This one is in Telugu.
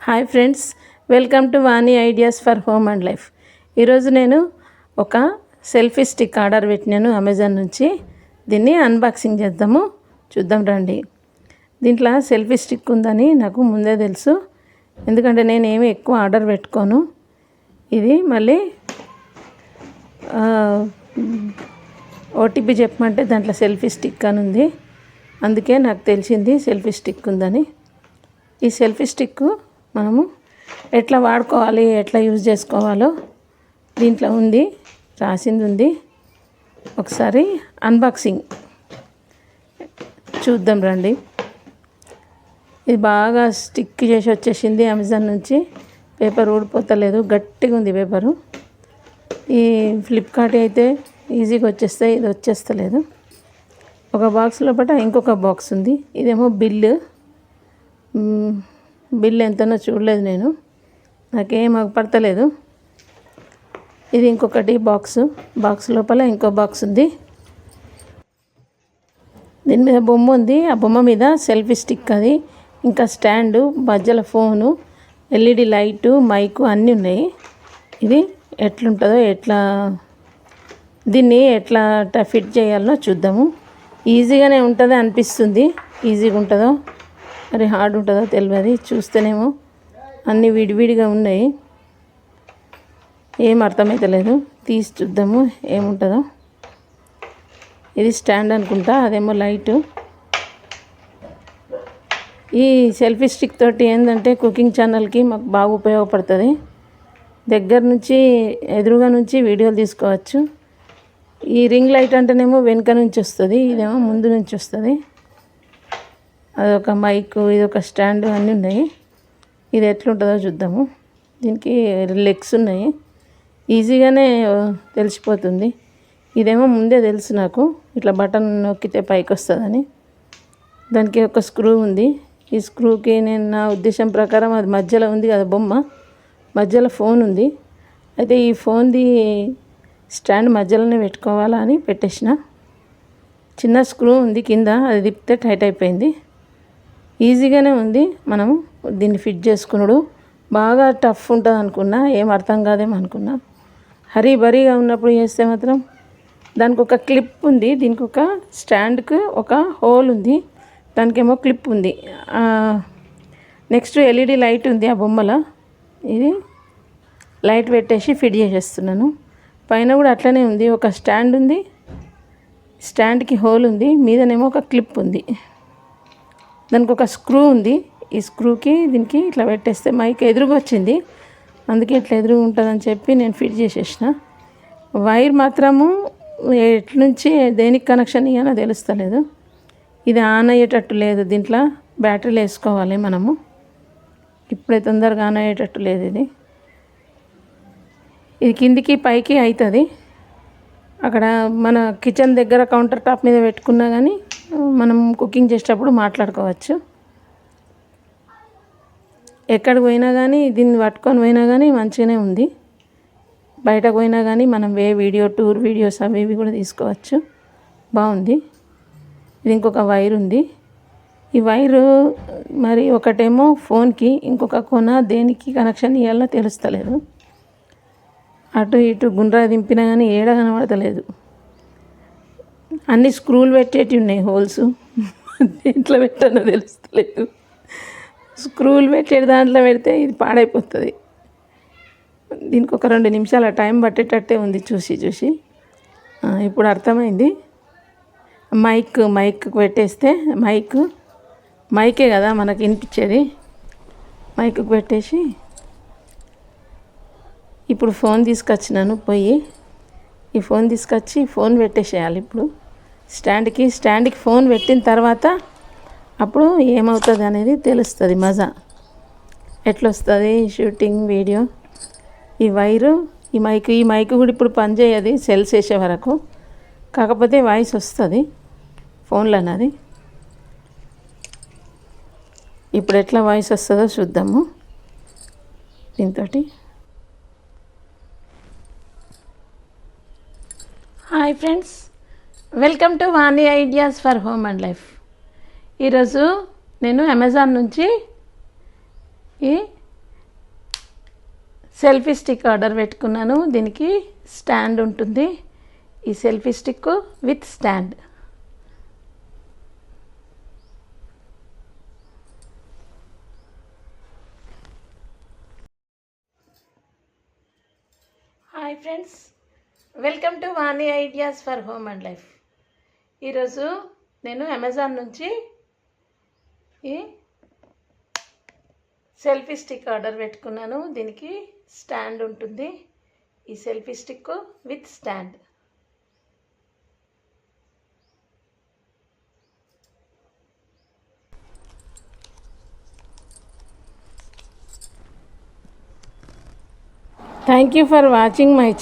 Hi friends, welcome to Vani ideas for home and life. ఈరోజు నేను ఒక సెల్ఫీ స్టిక్ ఆర్డర్ పెట్టినాను అమెజాన్ నుంచి. దీన్ని అన్బాక్సింగ్ చేద్దాము, చూద్దాం రండి. దీంట్లో సెల్ఫీ స్టిక్ ఉందని నాకు ముందే తెలుసు, ఎందుకంటే నేను ఏమి ఎక్కువ ఆర్డర్ పెట్టుకోను. ఇది మళ్ళీ ఓటీపీ చెప్పమంటే దాంట్లో సెల్ఫీ స్టిక్ అని ఉంది, అందుకే నాకు తెలిసింది సెల్ఫీ స్టిక్ ఉందని. ఈ సెల్ఫీ స్టిక్ మనము ఎట్లా వాడుకోవాలి, ఎట్లా యూజ్ చేసుకోవాలో దీంట్లో ఉంది, రాసింది ఉంది. ఒకసారి అన్బాక్సింగ్ చూద్దాం రండి. ఇది బాగా స్టిక్ చేసి వచ్చేసింది అమెజాన్ నుంచి. పేపర్ ఊడిపోతలేదు, గట్టిగా ఉంది పేపరు. ఈ ఫ్లిప్కార్ట్ అయితే ఈజీగా వచ్చేస్తాయి, ఇది వచ్చేస్తలేదు. ఒక బాక్స్ లోపల ఇంకొక బాక్స్ ఉంది. ఇదేమో బిల్ ఎంతనో చూడలేదు నేను, నాకేం పడతలేదు. ఇది ఇంకొకటి బాక్స్ లోపల ఇంకో బాక్స్ ఉంది. దీని మీద బొమ్మ ఉంది, ఆ బొమ్మ మీద సెల్ఫీ స్టిక్ అది, ఇంకా స్టాండు, మధ్యలో ఫోను, ఎల్ఈడి లైటు, మైకు అన్నీ ఉన్నాయి. ఇది ఎట్లుంటుందో, దీన్ని ఎట్లా ఫిట్ చేయాలో చూద్దాము. ఈజీగానే ఉంటుంది అనిపిస్తుంది. ఈజీగా ఉంటుందో మరి హార్డ్ ఉంటుందో తెలియదు. చూస్తేనేమో అన్నీ విడివిడిగా ఉన్నాయి, ఏం అర్థమవుతలేదు. తీసి చూద్దాము ఏముంటుందో. ఇది స్టాండ్ అనుకుంటా, అదేమో లైటు. ఈ సెల్ఫీ స్టిక్ తోటి ఏంటంటే కుకింగ్ ఛానల్కి మాకు బాగా ఉపయోగపడుతుంది. దగ్గర నుంచి ఎదురుగా నుంచి వీడియోలు తీసుకోవచ్చు. ఈ రింగ్ లైట్ అంటేనేమో వెనుక నుంచి వస్తుంది, ఇదేమో ముందు నుంచి వస్తుంది. అదొక మైకు, ఇదొక స్టాండ్, అన్నీ ఉన్నాయి. ఇది ఎట్లుంటుందో చూద్దాము. దీనికి లెగ్స్ ఉన్నాయి, ఈజీగానే తెలిసిపోతుంది. ఇదేమో ముందే తెలుసు నాకు, ఇట్లా బటన్ నొక్కితే పైకి వస్తుందని. దానికి ఒక స్క్రూ ఉంది. ఈ స్క్రూకి నా ఉద్దేశం ప్రకారం అది మధ్యలో ఉంది కదా బొమ్మ, మధ్యలో ఫోన్ ఉంది. అయితే ఈ ఫోన్ది స్టాండ్ మధ్యలోనే పెట్టుకోవాలా అని పెట్టేసిన. చిన్న స్క్రూ ఉంది కింద, అది తిప్పితే టైట్ అయిపోయింది. ఈజీగానే ఉంది, మనము దీన్ని ఫిట్ చేసుకున్నాడు. బాగా టఫ్ ఉంటుంది అనుకున్నా, ఏం అర్థం కాదేమో అనుకున్నా. హరీబరీగా ఉన్నప్పుడు చేస్తే మాత్రం. దానికి ఒక క్లిప్ ఉంది, దీనికి ఒక స్టాండ్కి ఒక హోల్ ఉంది, దానికేమో క్లిప్ ఉంది. నెక్స్ట్ ఎల్ఈడి లైట్ ఉంది ఆ బొమ్మలో. ఇది లైట్ పెట్టేసి ఫిట్ చేసేస్తున్నాను. పైన కూడా అట్లనే ఉంది, ఒక స్టాండ్ ఉంది, స్టాండ్కి హోల్ ఉంది, మీదనేమో ఒక క్లిప్ ఉంది. దానికి ఒక స్క్రూ ఉంది. ఈ స్క్రూకి దీనికి ఇట్లా పెట్టేస్తే మైక్ ఎదురుగా వచ్చింది, అందుకే ఇట్లా ఎదురుగా ఉంటుందని చెప్పి నేను ఫిట్ చేసేసిన. వైర్ మాత్రము ఎట్నుంచి దేనికి కనెక్షన్ ఇవ్వాలో తెలుస్తలేదు. ఇది ఆన్ అయ్యేటట్టు లేదు, దీంట్లో బ్యాటరీలు వేసుకోవాలి మనము. ఇప్పుడే తొందరగా ఆన్ అయ్యేటట్టు లేదు. ఇది కిందికి పైకి అవుతుంది. అక్కడ మన కిచెన్ దగ్గర కౌంటర్ టాప్ మీద పెట్టుకున్నా కానీ మనం కుకింగ్ చేసేటప్పుడు మాట్లాడుకోవచ్చు. ఎక్కడికి పోయినా కానీ దీన్ని పట్టుకొని పోయినా కానీ మంచిగానే ఉంది. బయటకు పోయినా కానీ మనం టూర్ వీడియోస్ అవి ఇవి కూడా తీసుకోవచ్చు, బాగుంది. ఇది ఇంకొక వైర్ ఉంది. ఈ వైరు మరి ఒకటేమో ఫోన్కి, ఇంకొక కొన దేనికి కనెక్షన్ ఇవ్వాలో తెలుస్తలేదు. అటు ఇటు గుండ్రా దింపినా కానీ ఏడ కనబడతలేదు. అన్ని స్క్రూలు పెట్టేటి ఉన్నాయి, హోల్స్. దేంట్లో పెట్టానో తెలుస్తలేదు. స్క్రూలు పెట్టేటి దాంట్లో పెడితే ఇది పాడైపోతుంది. దీనికి ఒక 2 నిమిషాల టైం పట్టేటట్టే ఉంది చూసి. ఇప్పుడు అర్థమైంది. మైక్ పెట్టేస్తే మైకే కదా మనకి వినిపించేది. మైక్ పెట్టేసి ఇప్పుడు ఫోన్ తీసుకొచ్చినాను పోయి. ఈ ఫోన్ తీసుకొచ్చి ఫోన్ పెట్టేసేయాలి ఇప్పుడు స్టాండ్కి ఫోన్ పెట్టిన తర్వాత అప్పుడు ఏమవుతుంది అనేది తెలుస్తుంది. మజా ఎట్లా వస్తుంది షూటింగ్ వీడియో. ఈ వైరు, ఈ మైక్ కూడా ఇప్పుడు పనిచేయదు సెల్స్ వేసే వరకు, కాకపోతే వాయిస్ వస్తుంది ఫోన్లో అన్నది. ఇప్పుడు ఎట్లా వాయిస్ వస్తుందో చూద్దాము దీంతో. Hi friends, welcome to Vani ideas for home and life. ఈరోజు నేను అమెజాన్ నుంచి ఈ సెల్ఫీ స్టిక్ ఆర్డర్ పెట్టుకున్నాను. దీనికి స్టాండ్ ఉంటుంది. ఈ selfie stick with stand. Hi friends, welcome to Vani ideas for home and life. ఈరోజు నేను అమెజాన్ నుంచి ఈ సెల్ఫీ స్టిక్ ఆర్డర్ పెట్టుకున్నాను. దీనికి స్టాండ్ ఉంటుంది. ఈ selfie stick with stand. Thank you for watching my channel.